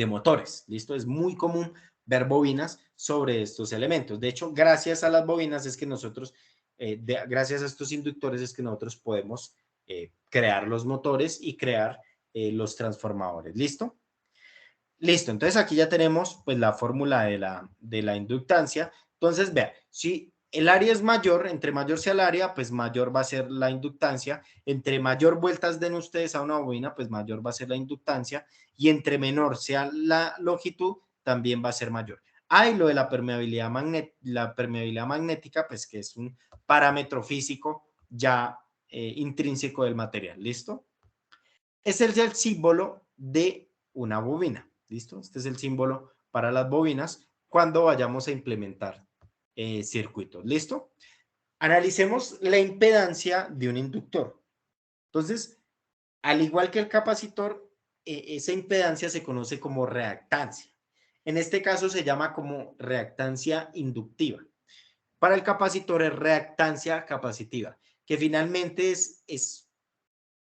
motores. ¿Listo? Es muy común ver bobinas sobre estos elementos. De hecho, gracias a las bobinas es que nosotros, gracias a estos inductores es que nosotros podemos crear los motores y crear los transformadores. ¿Listo? Listo, entonces aquí ya tenemos pues la fórmula de la inductancia. Entonces, vea, si el área es mayor, entre mayor sea el área, pues mayor va a ser la inductancia. Entre mayor vueltas den ustedes a una bobina, pues mayor va a ser la inductancia. Y entre menor sea la longitud, también va a ser mayor. Hay lo de la permeabilidad magnética, pues que es un parámetro físico ya intrínseco del material. ¿Listo? Ese es el símbolo de una bobina. ¿Listo? Este es el símbolo para las bobinas cuando vayamos a implementar circuitos. ¿Listo? Analicemos la impedancia de un inductor. Entonces, al igual que el capacitor, esa impedancia se conoce como reactancia. En este caso se llama como reactancia inductiva. Para el capacitor es reactancia capacitiva, que finalmente es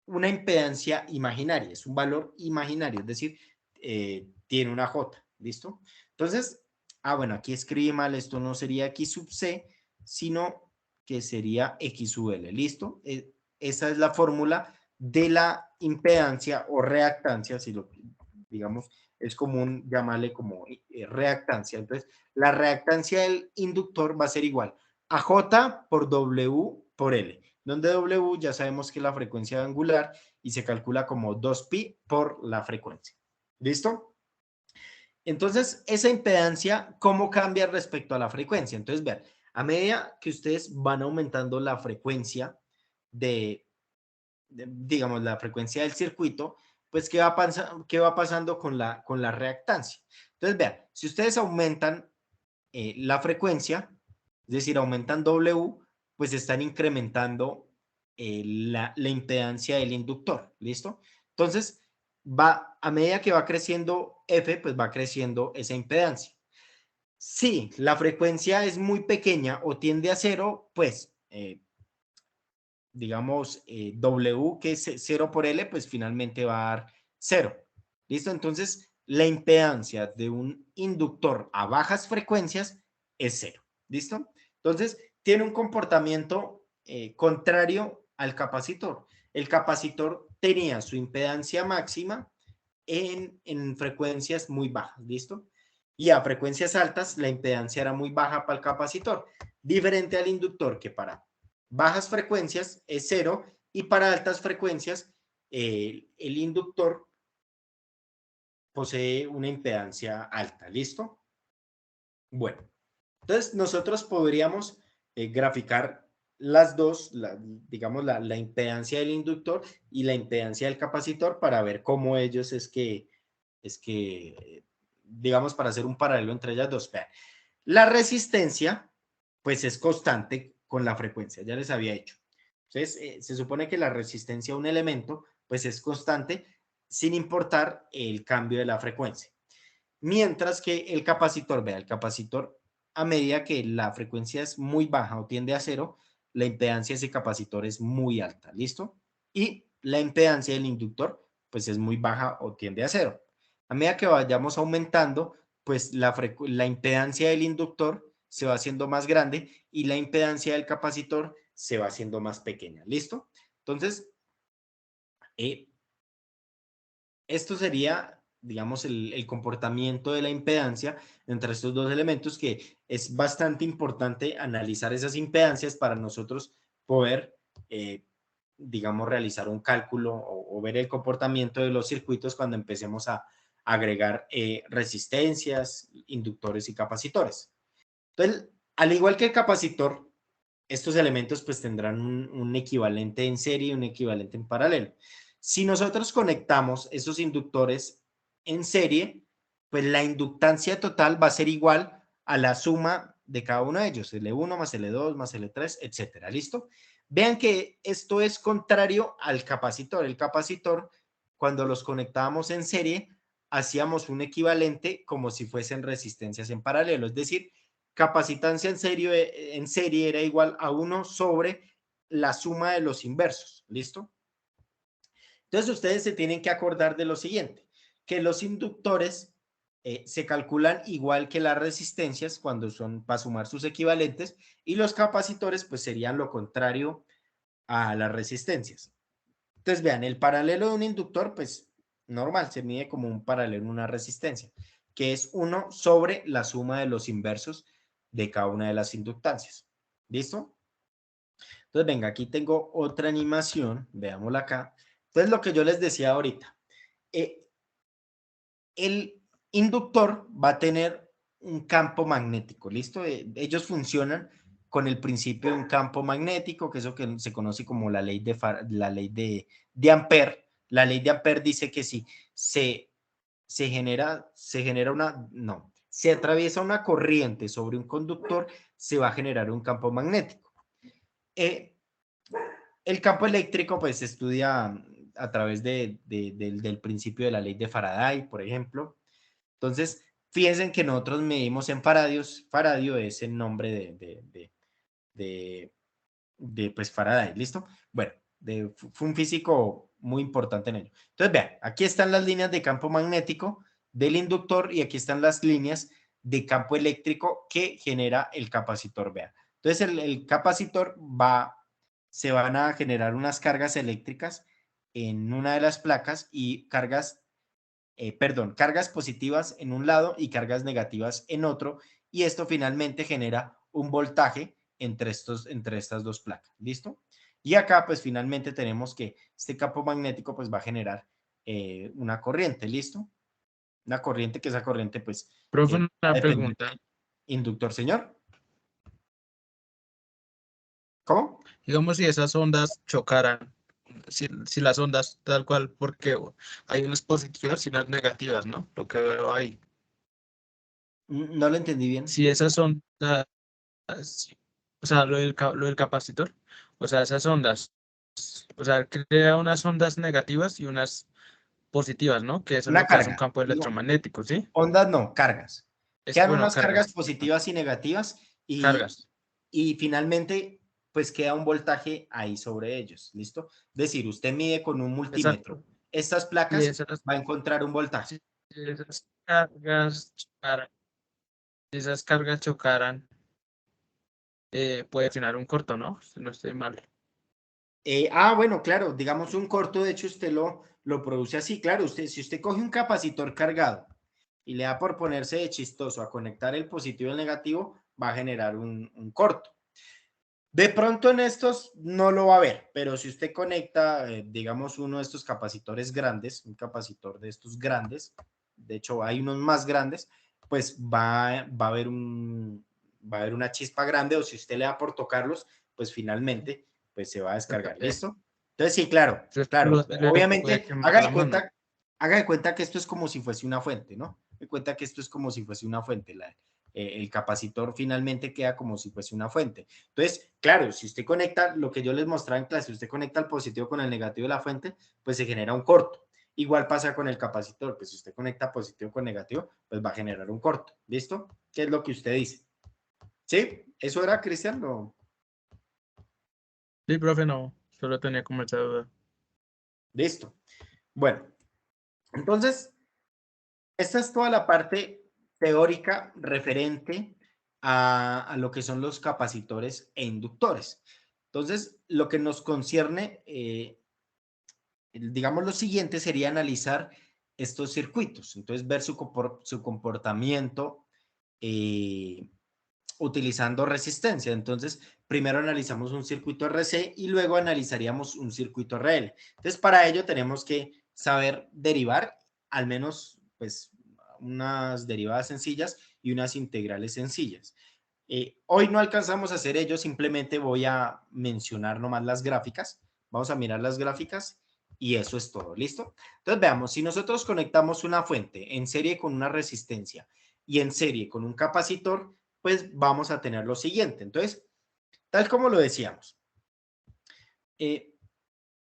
una impedancia imaginaria, es un valor imaginario, es decir, tiene una J, ¿listo? Entonces, bueno, aquí escribí mal, esto no sería X sub C, sino que sería X sub L, ¿listo? Esa es la fórmula de la impedancia o reactancia, si lo digamos, es común llamarle como reactancia. Entonces, la reactancia del inductor va a ser igual a J por W por L, donde W ya sabemos que es la frecuencia angular y se calcula como 2pi por la frecuencia. ¿Listo? Entonces, esa impedancia, ¿cómo cambia respecto a la frecuencia? Entonces, vean, a medida que ustedes van aumentando la frecuencia digamos, la frecuencia del circuito, pues, ¿qué va pasando con la reactancia? Entonces, vean, si ustedes aumentan la frecuencia, es decir, aumentan W, pues están incrementando la impedancia del inductor, ¿listo? Entonces, a medida que va creciendo F, pues va creciendo esa impedancia. Si la frecuencia es muy pequeña o tiende a cero, pues, digamos, W, que es 0 por L, pues finalmente va a dar 0. ¿Listo? Entonces, la impedancia de un inductor a bajas frecuencias es 0. ¿Listo? Entonces, tiene un comportamiento contrario al capacitor. el capacitor tenía su impedancia máxima en frecuencias muy bajas, ¿listo? Y a frecuencias altas la impedancia era muy baja para el capacitor, diferente al inductor que para bajas frecuencias es cero y para altas frecuencias el inductor posee una impedancia alta, ¿listo? Bueno, entonces nosotros podríamos graficar las dos, digamos, la impedancia del inductor y la impedancia del capacitor para ver cómo ellos digamos, para hacer un paralelo entre ellas dos. Vean, la resistencia, pues es constante con la frecuencia, ya les había dicho. Entonces, se supone que la resistencia a un elemento, pues es constante sin importar el cambio de la frecuencia. Mientras que el capacitor, vea, el capacitor, a medida que la frecuencia es muy baja o tiende a cero, la impedancia de ese capacitor es muy alta, ¿listo? Y la impedancia del inductor, pues es muy baja o tiende a cero. A medida que vayamos aumentando, pues la impedancia del inductor se va haciendo más grande y la impedancia del capacitor se va haciendo más pequeña, ¿listo? Entonces, esto sería, digamos, el comportamiento de la impedancia entre estos dos elementos, que es bastante importante analizar esas impedancias para nosotros poder, digamos, realizar un cálculo o ver el comportamiento de los circuitos cuando empecemos a agregar resistencias, inductores y capacitores. Entonces, al igual que el capacitor, estos elementos pues tendrán un equivalente en serie y un equivalente en paralelo. Si nosotros conectamos esos inductores en serie, pues la inductancia total va a ser igual a la suma de cada uno de ellos, L1 más L2 más L3, etcétera. ¿Listo? Vean que esto es contrario al capacitor. El capacitor, cuando los conectábamos en serie, hacíamos un equivalente como si fuesen resistencias en paralelo, es decir, capacitancia en serie era igual a 1 sobre la suma de los inversos, ¿listo? Entonces ustedes se tienen que acordar de lo siguiente, que los inductores se calculan igual que las resistencias cuando son para sumar sus equivalentes y los capacitores pues serían lo contrario a las resistencias. Entonces vean, el paralelo de un inductor pues normal, se mide como un paralelo en una resistencia, que es 1 sobre la suma de los inversos de cada una de las inductancias. ¿Listo? Entonces, venga, aquí tengo otra animación, veámosla acá. Entonces, lo que yo les decía ahorita, eh, el inductor va a tener un campo magnético, ¿listo? Ellos funcionan con el principio de un campo magnético, que es eso que se conoce como la ley de Ampère. La ley de Ampère dice que si se genera se atraviesa una corriente sobre un conductor, se va a generar un campo magnético. Eh, el campo eléctrico, pues, se estudia a través del principio de la ley de Faraday, por ejemplo. Entonces, fíjense que nosotros medimos en faradios. Faradio es el nombre pues, Faraday, ¿listo? Bueno, fue un físico muy importante en ello. Entonces, vean, aquí están las líneas de campo magnético del inductor y aquí están las líneas de campo eléctrico que genera el capacitor, vean. Entonces, el capacitor se van a generar unas cargas eléctricas en una de las placas y cargas positivas en un lado y cargas negativas en otro, y esto finalmente genera un voltaje entre estas dos placas, ¿listo? Y acá pues finalmente tenemos que este campo magnético pues va a generar una corriente, ¿listo? Una corriente que esa corriente pues Profe, va a una depender pregunta. del inductor, señor. ¿Cómo? Digamos si esas ondas chocaran, si las ondas tal cual, porque hay unas positivas y unas negativas, ¿no? Lo que veo ahí. No lo entendí bien. Si esas ondas, o sea, lo del capacitor, o sea, esas ondas, o sea, crea unas ondas negativas y unas positivas, ¿no? Que eso es Una lo que hace un carga. campo Digo, electromagnético, ¿sí? ondas no, cargas. Es, Quedan bueno, unas cargas cargas, positivas y negativas cargas. y finalmente pues queda un voltaje ahí sobre ellos, ¿listo? Es decir, usted mide con un multímetro Exacto. estas Y placas, esas, va a encontrar un voltaje. si esas cargas chocaran, si esas cargas chocaran, puede generar un corto, ¿no? Si no estoy mal. Bueno, claro, digamos un corto, de hecho usted lo produce así, claro, si usted coge un capacitor cargado y le da por ponerse de chistoso a conectar el positivo y el negativo, va a generar un corto. De pronto en estos no lo va a ver, pero si usted conecta, digamos, uno de estos capacitores grandes, un capacitor de estos grandes, de hecho hay unos más grandes, pues va a haber va a haber una chispa grande, o si usted le da por tocarlos, pues finalmente pues se va a descargar. ¿Listo? Entonces sí, claro, claro. Le puede Obviamente, quemar la mano. haga de cuenta que esto es como si fuese una fuente, ¿no? De cuenta que esto es como si fuese una fuente. El capacitor finalmente queda como si fuese una fuente. Entonces, claro, si usted conecta lo que yo les mostraba en clase, si usted conecta el positivo con el negativo de la fuente, pues se genera un corto. Igual pasa con el capacitor, pues si usted conecta positivo con negativo, pues va a generar un corto. ¿Listo? ¿Qué es lo que usted dice? ¿Sí? ¿Eso era, Cristian? No. Sí, profe, no, solo tenía como esa duda. Listo. Bueno, entonces, esta es toda la parte teórica referente a lo que son los capacitores e inductores. Entonces, lo que nos concierne, digamos, lo siguiente sería analizar estos circuitos. Entonces, ver su comportamiento eh, utilizando resistencia. Entonces, primero analizamos un circuito RC y luego analizaríamos un circuito RL. Entonces, para ello tenemos que saber derivar al menos, pues, unas derivadas sencillas y unas integrales sencillas. Hoy no alcanzamos a hacer ello, simplemente voy a mencionar nomás las gráficas. Vamos a mirar las gráficas y eso es todo, ¿listo? Entonces veamos, si nosotros conectamos una fuente en serie con una resistencia y en serie con un capacitor, pues vamos a tener lo siguiente. Entonces, tal como lo decíamos. Eh,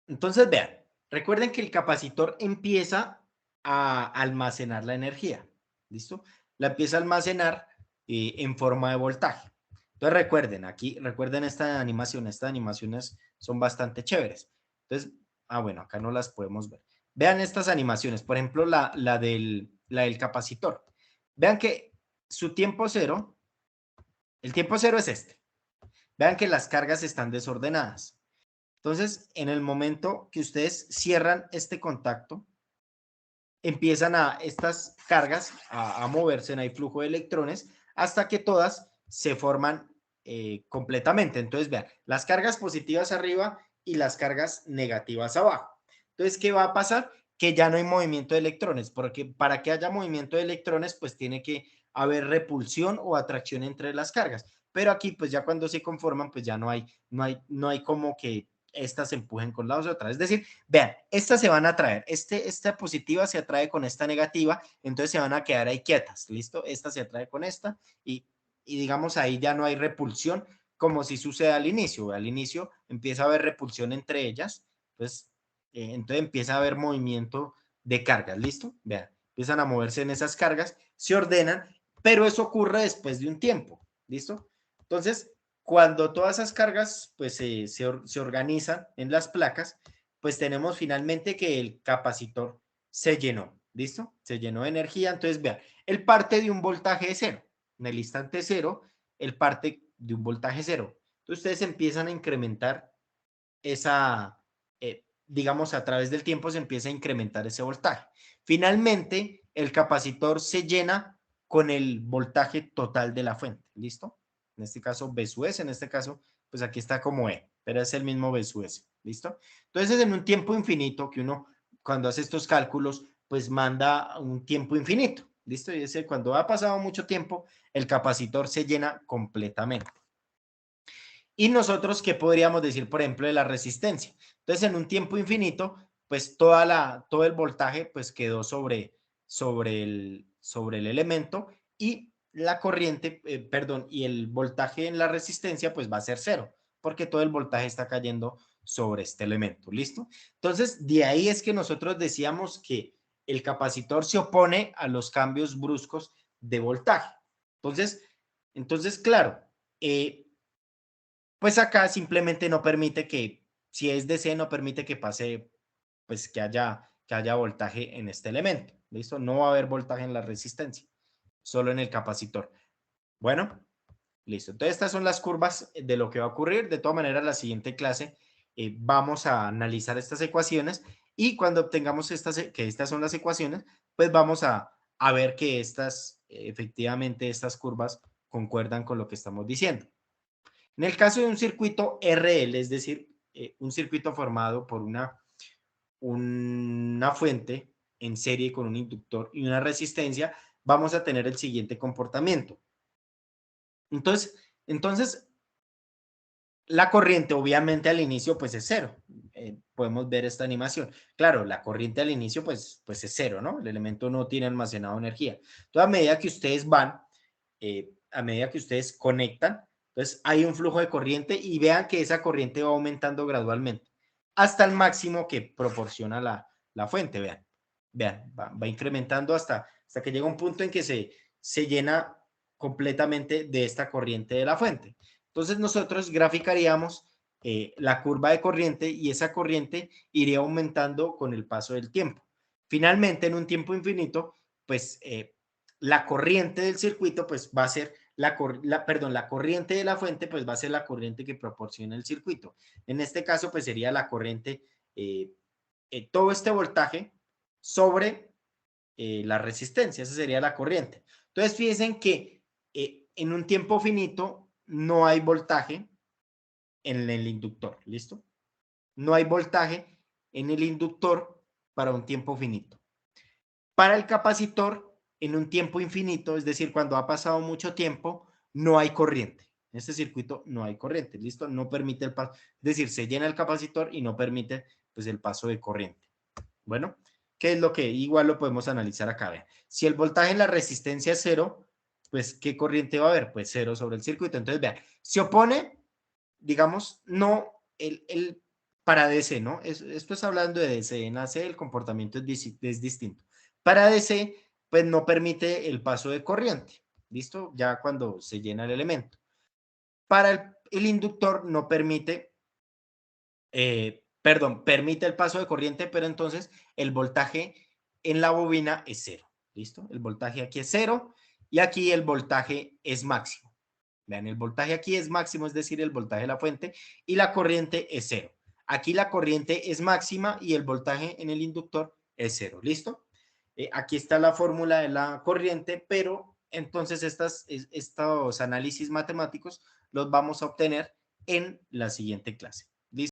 entonces vean, recuerden que el capacitor empieza a almacenar la energía, ¿listo? La empieza a almacenar en forma de voltaje. Entonces recuerden, aquí, recuerden estas animaciones son bastante chéveres. Entonces, bueno, acá no las podemos ver. Vean estas animaciones, por ejemplo, la del capacitor. Vean que su tiempo cero, el tiempo cero es este. Vean que las cargas están desordenadas. Entonces, en el momento que ustedes cierran este contacto, empiezan estas cargas a moverse, no hay flujo de electrones, hasta que todas se forman completamente. Entonces, vean, las cargas positivas arriba y las cargas negativas abajo. Entonces, ¿qué va a pasar? Que ya no hay movimiento de electrones, porque para que haya movimiento de electrones, pues tiene que haber repulsión o atracción entre las cargas. Pero aquí, pues ya cuando se conforman, pues ya no hay como que estas se empujen con las otras. Es decir, vean, estas se van a atraer. Esta positiva se atrae con esta negativa, entonces se van a quedar ahí quietas, ¿listo? Esta se atrae con esta y digamos ahí ya no hay repulsión como si sucede al inicio. Al inicio empieza a haber repulsión entre ellas, entonces empieza a haber movimiento de cargas, ¿listo? Vean, empiezan a moverse en esas cargas, se ordenan, pero eso ocurre después de un tiempo, ¿listo? Entonces, cuando todas esas cargas pues se organizan en las placas, pues tenemos finalmente que el capacitor se llenó, ¿listo? Se llenó de energía, entonces vean, él parte de un voltaje de cero, en el instante cero, él parte de un voltaje cero. Entonces ustedes empiezan a incrementar digamos, a través del tiempo se empieza a incrementar ese voltaje. Finalmente, el capacitor se llena con el voltaje total de la fuente, ¿listo? En este caso, B sub S, en este caso, pues aquí está como E, pero es el mismo B sub S, ¿listo? Entonces, en un tiempo infinito, que uno, cuando hace estos cálculos, pues manda un tiempo infinito, ¿listo? Y ese, cuando ha pasado mucho tiempo, el capacitor se llena completamente. Y nosotros, ¿qué podríamos decir, por ejemplo, de la resistencia? Entonces, en un tiempo infinito, pues todo el voltaje pues quedó sobre el elemento y la corriente, perdón, y el voltaje en la resistencia pues va a ser cero, porque todo el voltaje está cayendo sobre este elemento, ¿listo? Entonces, de ahí es que nosotros decíamos que el capacitor se opone a los cambios bruscos de voltaje. Entonces claro, pues acá simplemente no permite que, si es DC, no permite que pase, pues que haya voltaje en este elemento. ¿Listo? No va a haber voltaje en la resistencia, solo en el capacitor. Bueno, listo. Entonces estas son las curvas de lo que va a ocurrir. De todas maneras, la siguiente clase vamos a analizar estas ecuaciones y cuando obtengamos que estas son las ecuaciones, pues vamos a ver que efectivamente estas curvas concuerdan con lo que estamos diciendo. En el caso de un circuito RL, es decir, un circuito formado por una fuente en serie con un inductor y una resistencia, vamos a tener el siguiente comportamiento. Entonces la corriente obviamente al inicio pues es cero. Podemos ver esta animación. Claro, la corriente al inicio pues es cero, ¿no? El elemento no tiene almacenado energía. Entonces a medida que ustedes van, a medida que ustedes conectan, entonces hay un flujo de corriente y vean que esa corriente va aumentando gradualmente hasta el máximo que proporciona la fuente, vean, va incrementando hasta que llega un punto en que se llena completamente de esta corriente de la fuente. Entonces nosotros graficaríamos la curva de corriente y esa corriente iría aumentando con el paso del tiempo. Finalmente, en un tiempo infinito, pues la corriente del circuito pues va a ser la corriente de la fuente pues va a ser la corriente que proporciona el circuito. En este caso pues sería la corriente, todo este voltaje sobre la resistencia, esa sería la corriente. Entonces fíjense que en un tiempo finito no hay voltaje en el inductor, ¿listo? No hay voltaje en el inductor para un tiempo finito. Para el capacitor, en un tiempo infinito, es decir, cuando ha pasado mucho tiempo, no hay corriente. En este circuito no hay corriente, ¿listo? No permite el paso, es decir, se llena el capacitor y no permite pues el paso de corriente. Bueno, ¿qué es lo que igual lo podemos analizar acá? Vean. Si el voltaje en la resistencia es cero, pues ¿qué corriente va a haber? Pues cero sobre el circuito. Entonces, vean, se opone, digamos, no para DC, ¿no? Esto es hablando de DC. En AC el comportamiento es distinto. Para DC, pues no permite el paso de corriente, ¿listo? Ya cuando se llena el elemento. Para el inductor no permite, permite el paso de corriente, pero entonces el voltaje en la bobina es cero, ¿listo? El voltaje aquí es cero y aquí el voltaje es máximo. Vean, el voltaje aquí es máximo, es decir, el voltaje de la fuente, y la corriente es cero. Aquí la corriente es máxima y el voltaje en el inductor es cero, ¿listo? Aquí está la fórmula de la corriente, pero entonces estos análisis matemáticos los vamos a obtener en la siguiente clase.